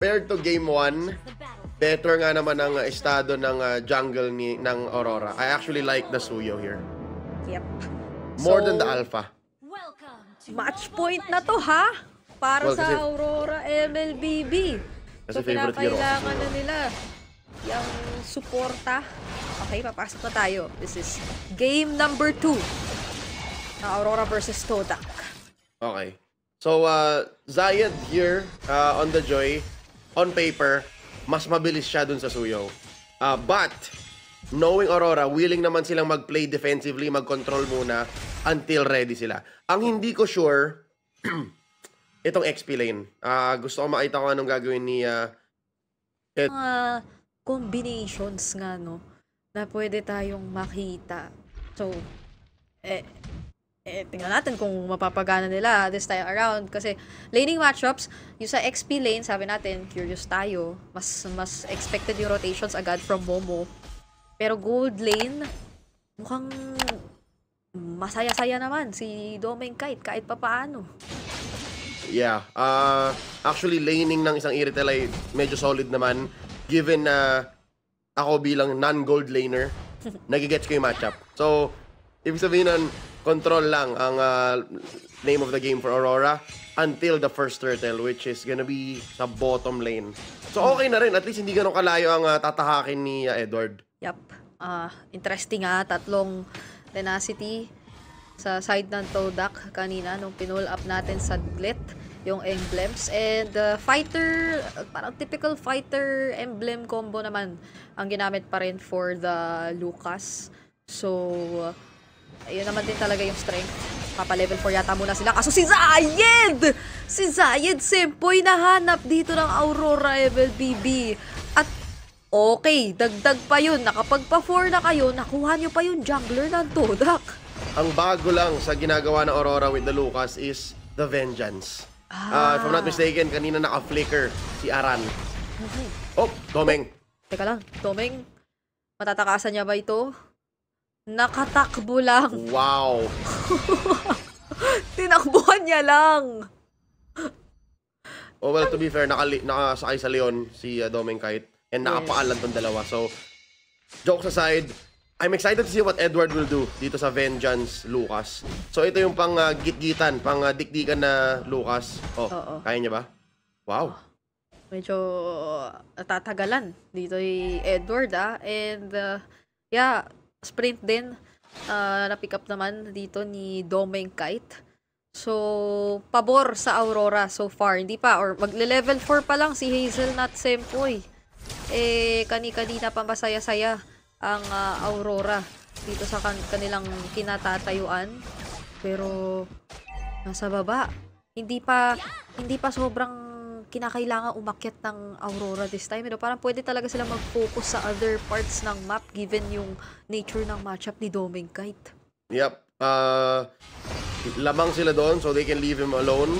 compared to game 1, better nga naman ang estado ng jungle ng Aurora. I actually like the Suyo here. Yep. More than the Alpha. Match point na to, ha? Para Well, sa kasi- Aurora MLBB. Kasi So, favorite hero ko. pinakailangan na nila yung suporta. Okay, papasok na tayo. This is game number 2. Aurora versus Todak. Okay. So, Zayed here on the Joy, on paper, mas mabilis siya dun sa Suyo. But, knowing Aurora, willing naman silang mag-play defensively, mag-control muna until ready sila. Ang hindi ko sure, itong XP lane. Gusto ko makita ko anong gagawin ni... Mga combinations nga, no, na pwede tayong makita. So, tingnan natin kung mapapagana nila this time around. Kasi, laning matchups, yung sa XP lane, sabi natin, curious tayo. Mas expected yung rotations agad from Momo. Pero gold lane, mukhang masaya-saya naman si Domeng kahit pa paano. Yeah. Actually, laning ng isang Iritel ay medyo solid naman. Given na ako bilang non-gold laner, nagigets ko yung matchup. So, ibig sabihin nun, control lang ang name of the game for Aurora until the first turtle, which is gonna be sa bottom lane. So, okay na rin. At least hindi ganun kalayo ang tatahakin ni Edward. Yup. Interesting tatlong tenacity sa side ng Todak kanina nung pinull up natin sa Glit yung emblems. And fighter, parang typical fighter emblem combo naman ang ginamit pa rin for the Lucas. So, ayun naman din talaga yung strength. Papa level 4 yata muna sila. Kaso si Zayed! Si Zayed Sempoy nahanap dito ng Aurora MLBB. At okay, dagdag pa yun. Nakapagpa 4 na kayo, nakuha nyo pa yung jungler ng Todak. Ang bago lang sa ginagawa ng Aurora with the Lucas is the Vengeance. If I'm not mistaken, kanina naka-flicker si Aran. Oh, Domeng. Teka lang, Domeng, matatakasan niya ba ito? Nakatakbo lang. Wow. Tinakbuhan niya lang. Oh, well, to be fair, nakasakay sa Leon si Domeng Kite and nakapaalan tong dalawa. So, jokes aside, I'm excited to see what Edward will do dito sa Vengeance Lucas. So, ito yung pang gitgitan, pang dikdikan na Lucas. Oh, kaya niya ba? Wow. Medyo tatagalan dito yung Edward, And, yeah, sprint din. Na-pick up naman dito ni Domeng Kite. So, pabor sa Aurora so far. Hindi pa, or magle-level 4 pa lang si Hazelnut Sempoy. Kani-kanina pa masaya-saya ang Aurora dito sa kanilang kinatatayuan. Pero, nasa baba. Hindi pa sobrang kinakailangan umakyat ng Aurora this time. Pero parang pwede talaga sila mag-focus sa other parts ng map given yung nature ng matchup ni Domeng Kite. Yep. Lamang sila doon so they can leave him alone.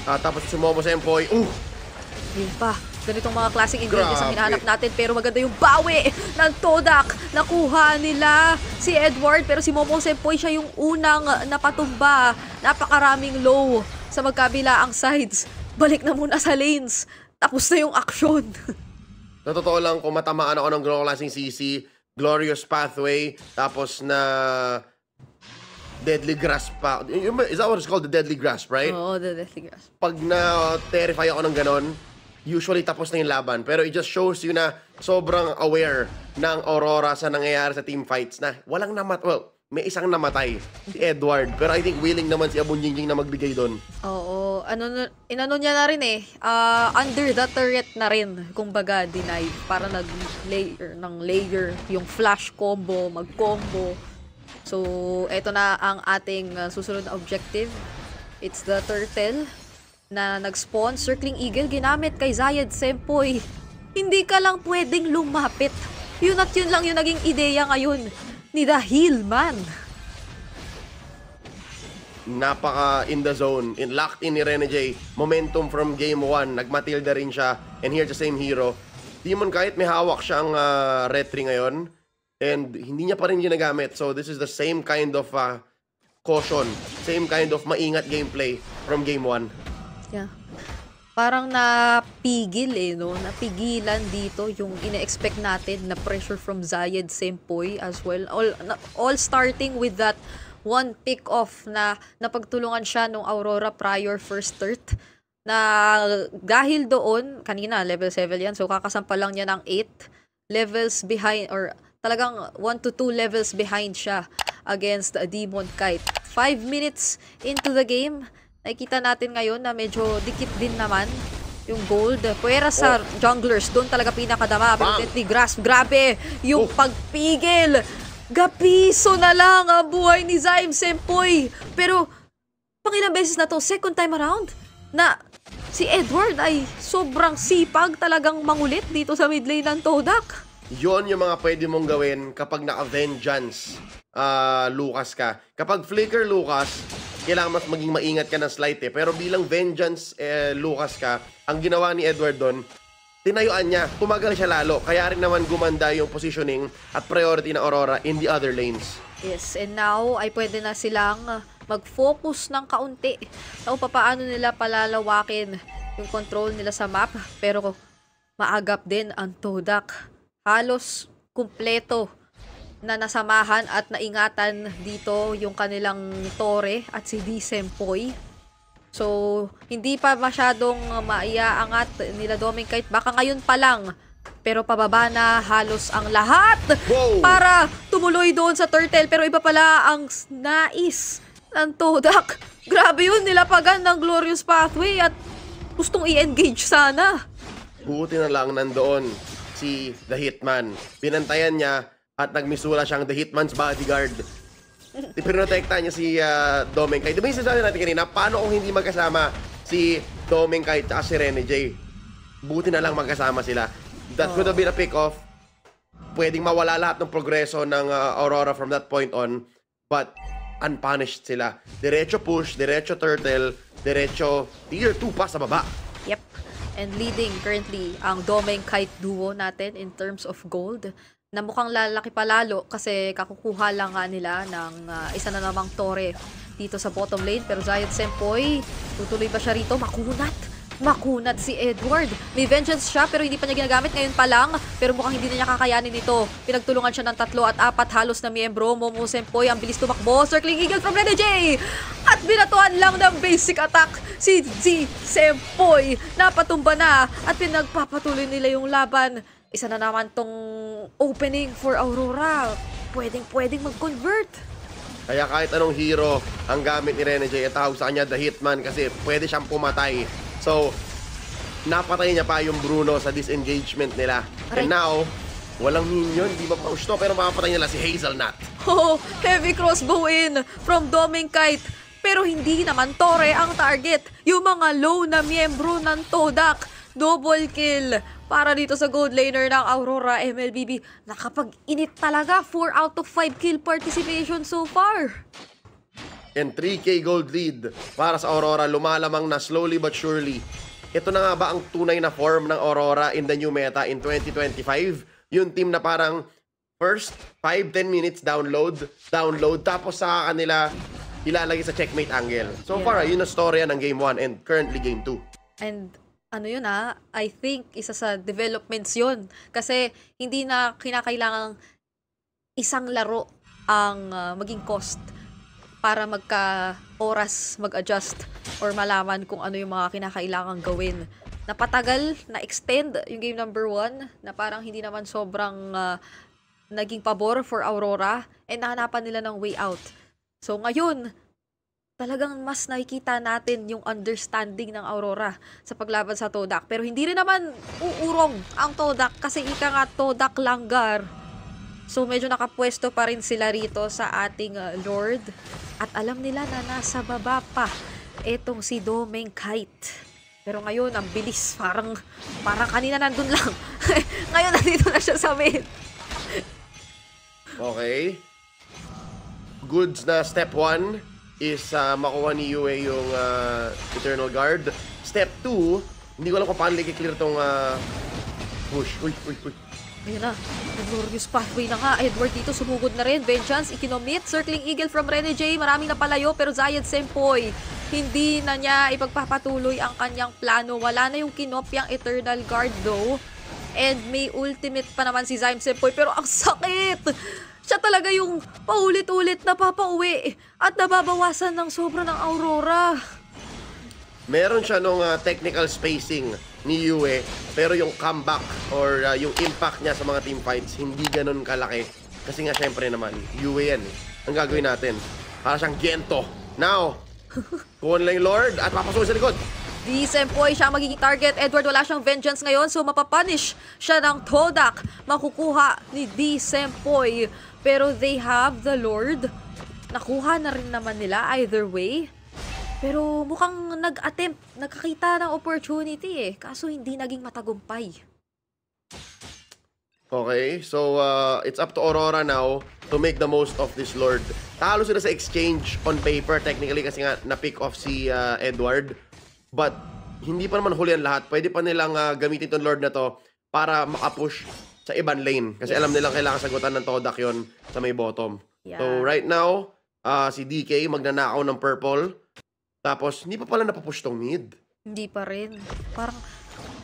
Tapos si Momo Sempoy, Yun pa. Ganitong mga classic ingredients ang hinahanap natin. Pero maganda yung bawi ng Todak. Nakuha nila si Edward. Pero si Momo Sempoy siya yung unang napatumba. Napakaraming low sa magkabilaang sides. Balik na muna sa lanes. Tapos na yung aksyon. Sa totoo lang, kung matamaan ako ng ganong klaseng CC, Glorious Pathway, tapos na Deadly Grasp pa. Is that what it's called? The Deadly Grasp, right? Oo, the Deadly Grasp. Pag na-terrify ako ng ganon, usually tapos na yung laban. Pero it just shows you na sobrang aware ng Aurora sa nangyayari sa team fights na walang may isang namatay, si Edward. Pero I think willing naman si Abunjingjing na magbigay doon. Oo, inano niya na rin under the turret na rin, kumbaga denied, para nag-layer yung flash combo, mag-combo. So, eto na ang ating susunod na objective. It's the turtle na nag-spawn. Circling Eagle ginamit kay Zayed Sempoy. Hindi ka lang pwedeng lumapit. Yun at yun lang yung naging ideya ngayon ni The Healman. Napaka in the zone, locked in ni Rene J. Momentum from game 1, nagmatilda rin siya. And here's the same hero. Demon Kite, may hawak siyang retry ngayon. And hindi niya pa rin ginagamit. So this is the same kind of caution. Same kind of maingat gameplay from game 1. Yeah. Parang napigil no? Napigilan dito yung ine-expect natin na pressure from Zayed Sempoy as well. All starting with that one pick-off na napagtulungan siya nung Aurora prior first start. Na dahil doon, kanina level 7 yan, so kakasampal lang niya ng 8 levels behind, or talagang 1 to 2 levels behind siya against Demon Kite. 5 minutes into the game, nakikita natin ngayon na medyo dikit din naman yung gold. Puwera sa junglers, doon talaga pinakadama. Pero Deadly Grasp, grabe yung pagpigil. Gapiso na lang ang buhay ni Zaim Sempoy. Pero, pangilang beses na to, second time around, na si Edward ay sobrang sipag talagang mangulit dito sa mid lane ng Todak. Yon yung mga pwede mong gawin kapag naka-vengeance Lucas ka. Kapag flicker Lucas, kailangan mas maging maingat ka ng slight Pero bilang vengeance Lucas ka, ang ginawa ni Edward doon, tinayuan niya, tumagal siya lalo. Kaya rin naman gumanda yung positioning at priority ng Aurora in the other lanes. Yes, and now ay pwede na silang mag-focus ng kaunti kung paano nila palalawakin yung control nila sa map. Pero maagap din ang Todak. Halos kumpleto na nasamahan at naingatan dito yung kanilang Tore at si D. Sempoy. So, hindi pa masyadong maiaangat nila Doming Kite. Baka ngayon pa lang. Pero pababa na halos ang lahat para tumuloy doon sa turtle. Pero iba pala ang nais ng Todak. Grabe yun, nilapagan ng Glorious Pathway at gustong i-engage sana. Buti na lang nandoon si The Hitman. Binantayan niya at nagmisura siyang The Hitman's bodyguard. Pinotektahan niya si Doming Kite. Diba yung sasabi natin kanina, paano kung hindi magkasama si Doming Kite at si Rene J? Buti na lang magkasama sila. That could have been a pick-off. Pwedeng mawala lahat ng progreso ng Aurora from that point on. But unpunished sila. Diretso push, diretso turtle, diretso tier 2 pa sa baba. Yep. And leading currently ang Doming Kite duo natin in terms of gold. Na mukhang lalaki palalo kasi kakukuha lang nga nila ng isa na namang Tore dito sa bottom lane. Pero Zayed Sempoy, tutuloy ba siya rito? Makunat si Edward. May vengeance siya pero hindi pa niya ginagamit ngayon pa lang. Pero mukhang hindi na niya kakayanin ito. Pinagtulungan siya ng 3 at 4 halos na miyembro. Momo Sempoy ang bilis tumakbo. Circling Eagle from Rene J. At binatuan lang ng basic attack si Z Sempoy. Napatumba na at pinagpapatuloy nila yung laban. Isa na naman tong opening for Aurora. Pwedeng mag-convert. Kaya kahit anong hero ang gamit ni Rene J, tawag sa kanya The Hitman kasi pwede siyang pumatay. So, napatay niya pa yung Bruno sa disengagement nila. Aray. And now, walang minion, di ba push to, pero makapatay nila si Hazelnut. Oh, heavy crossbow in from Doming Kite. Pero hindi naman Tore ang target. Yung mga low na miyembro ng Todak. Double kill para dito sa gold laner ng Aurora MLBB. Nakapag-init talaga. 4 out of 5 kill participation so far. And 3K gold lead para sa Aurora. Lumalamang na slowly but surely. Ito na nga ba ang tunay na form ng Aurora in the new meta in 2025? Yung team na parang first 5-10 minutes download, tapos sa kanila ilalagay sa checkmate angle. So far, yun ang storya ng game 1 and currently game 2. And ano yun I think isa sa developments yun. Kasi hindi na kinakailangang isang laro ang maging cost para magka-oras mag-adjust or malaman kung ano yung mga kinakailangang gawin. Napatagal, na-extend yung game number 1 na parang hindi naman sobrang naging pabor for Aurora and nahanapan nila ng way out. So ngayon, talagang mas nakikita natin yung understanding ng Aurora sa paglaban sa Todak. Pero hindi rin naman uurong ang Todak kasi ika nga Todak langgar. So medyo nakapwesto pa rin sila rito sa ating Lord. At alam nila na nasa baba pa etong si Doming Kite. Pero ngayon, ang bilis. Parang kanina nandun lang. Ngayon, nandito na siya sa mid. Okay. Goods na step 1 is makuha ni Yue yung Eternal Guard. Step 2, hindi ko alam kung paano i-clear tong push. Uy. Ayun na, Glorious Pathway na nga. Edward dito sumugod na rin. Vengeance, ikinomit. Circling Eagle from Rene J. Maraming napalayo pero Zayed Sempoy hindi na niya ipagpapatuloy ang kanyang plano. Wala na yung kinopyang Eternal Guard though. And may ultimate pa naman si Zyme Sempoy, pero ang sakit! Siya talaga yung paulit-ulit na papauwi at nababawasan ng sobra ng Aurora. Meron siya nung technical spacing ni Yue, pero yung comeback or yung impact niya sa mga team fights hindi ganun kalaki. Kasi nga syempre naman, Yue yan eh. Ang gagawin natin, para siyang Gento. Now, kuha lang yung Lord at papasukin sa likod. Di Sempoy siya magiging target. Edward wala siyang vengeance ngayon, so mapapunish siya ng Todak. Makukuha ni Di Sempoy. Pero they have the Lord. Nakuha na rin naman nila either way. Pero mukhang nag-attempt, nagkakita ng opportunity eh. Kaso hindi naging matagumpay. Okay, so it's up to Aurora now to make the most of this Lord. Talo sila sa exchange on paper technically kasi nga na-pick off si Edward. But hindi pa naman huli ang lahat. Pwede pa nilang gamitin itong Lord na to para makapush sa ibang lane. Kasi alam nilang kailangan sagutan ng Todak yon sa may bottom. Yeah. So right now, si DK magnanakaw ng purple. Tapos hindi pa pala napapush tong mid. Hindi pa rin. Parang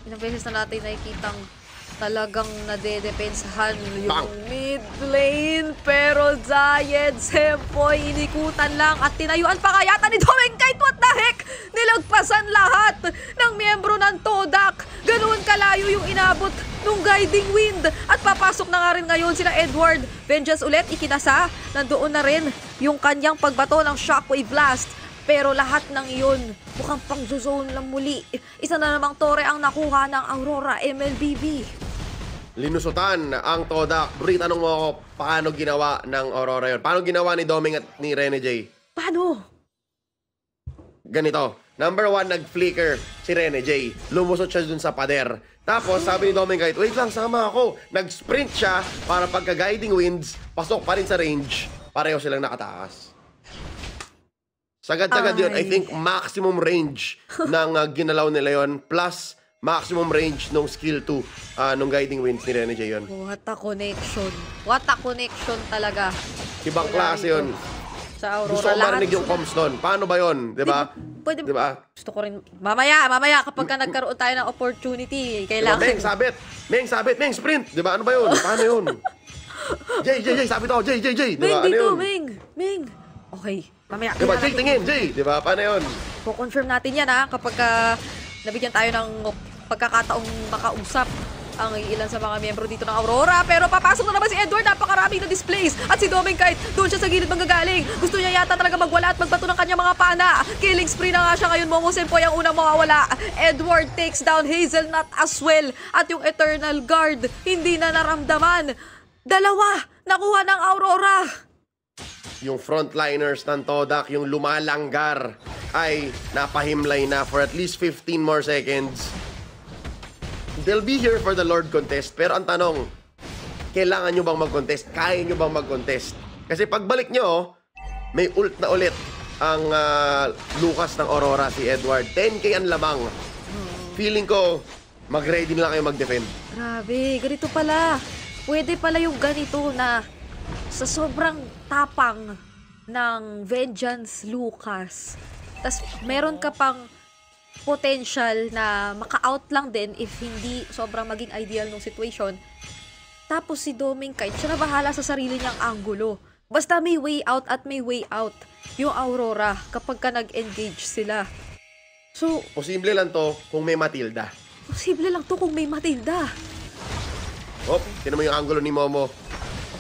ilang beses na natin nakikitang talagang nadedepensahan yung Bang! mid lane. Pero Zayed Sempoy inikutan lang at tinayuan pa kayata ni Domengkite. What the heck? Nilagpasan lahat ng miyembro ng Todak. Ganoon kalayo yung inabot nung guiding wind. At papasok na nga rin ngayon sila Edward. Vengeance ulit, ikinasa. Nandoon na rin yung kanyang pagbato ng Shockwave Blast. Pero lahat ng iyon, mukhang pang-zone lang muli. Isa na namang tore ang nakuha ng Aurora MLBB. Linusutan ang Todak. Bri, tanong mo ako, paano ginawa ng Aurora yun? Paano ginawa ni Doming at ni Rene J? Paano? Ganito. Number 1, nag-flicker si Rene J. Lumusot siya dun sa pader. Tapos, sabi ni Doming kahit, wait lang, sama ako. Nag-sprint siya para pagka-guiding winds, pasok pa rin sa range. Pareho silang nakataas. Sagad-sagad yun. I think maximum range ng ginalaw nila yun. Plus, maximum range nung skill 2 nung guiding winds ni Rene J yun. What a connection. What a connection talaga. Ibang klase yun. Sa Aurora. Gusto ko marinig yung comms nun. Paano ba yun? Diba? Pwede, diba? Gusto ko rin. Mamaya kapag ka nagkaroon tayo ng opportunity, kailangan. Diba, Meng, sabit. Meng, sprint. Diba? Ano ba yun? Paano yun? Jay, sabit ako. Jay. Diba? Meng, dito, Ano yun? Meng. Okay. Mamaya. Diba? Jay, tingin. Jay. Diba? Paano yun? Po-confirm natin yan kapag nabigyan tayo ng pagkakataong makausap ang ilan sa mga miyembro dito ng Aurora. Pero papasok na naman si Edward. Napakaraming na displays. At si Domengkite, doon siya sa gilid manggagaling. Gusto niya yata talaga magwala at magbato ng kanyang mga pana. Killing spree na nga siya ngayon. Momo Sempoy ang unang mawawala. Edward takes down Hazelnut as well. At yung Eternal Guard, hindi na naramdaman. Dalawa, nakuha ng Aurora. Yung frontliners ng Todak, yung lumalanggar, ay napahimlay na for at least 15 more seconds. They'll be here for the Lord contest. Pero ang tanong, kailangan nyo bang mag-contest? Kaya nyo bang mag-contest? Kasi pagbalik nyo, may ult na ulit ang Lucas ng Aurora, si Edward. 10k ang lamang. Feeling ko, mag-ready na lang kayo mag-defend. Grabe, ganito pala. Pwede pala yung ganito na sa sobrang tapang ng Vengeance Lucas. Tas meron ka pang potential na maka-out lang din if hindi sobrang maging ideal ng situation. Tapos si Domengkite, siya na bahala sa sarili niyang anggulo. Basta may way out at may way out yung Aurora kapag ka nag-engage sila. So, Posible lang to kung may Matilda. posible lang to kung may Matilda. Oh, tinan mo yung angulo ni Momo.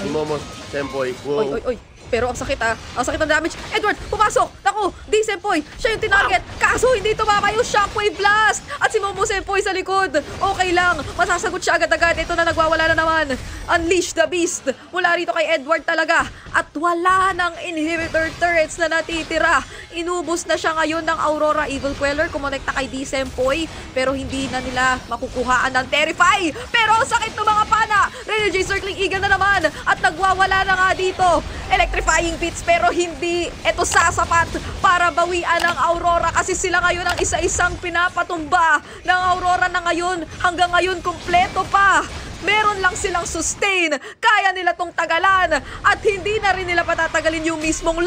Ni Momo Sempoy. Wow. Oy. Pero ang sakit Ang sakit ng damage. Edward, pumasok! Naku, Di Sempoy, siya yung tinarget. Kaso hindi tumama yung Shockwave Blast. At si Momo Sempoy sa likod. Okay lang, masasagot siya agad-agad. Ito na, nagwawala na naman. Unleash the Beast. Mula rito kay Edward talaga. At wala ng inhibitor turrets na natitira. Inubos na siya ngayon ng Aurora Evil Queller. Kumonekta kay Di Sempoy. Pero hindi na nila makukuhaan ng Terrify. Pero ang sakit ng mga pana. Rene J circling eagle na naman. At nagwawala na nga dito. Electrifying beats pero hindi ito sasapat para bawian ng Aurora kasi sila ngayon ang isa-isang pinapatumba ng Aurora na ngayon. Hanggang ngayon kumpleto pa. Meron lang silang sustain. Kaya nila tong tagalan at hindi na rin nila patatagalin yung mismong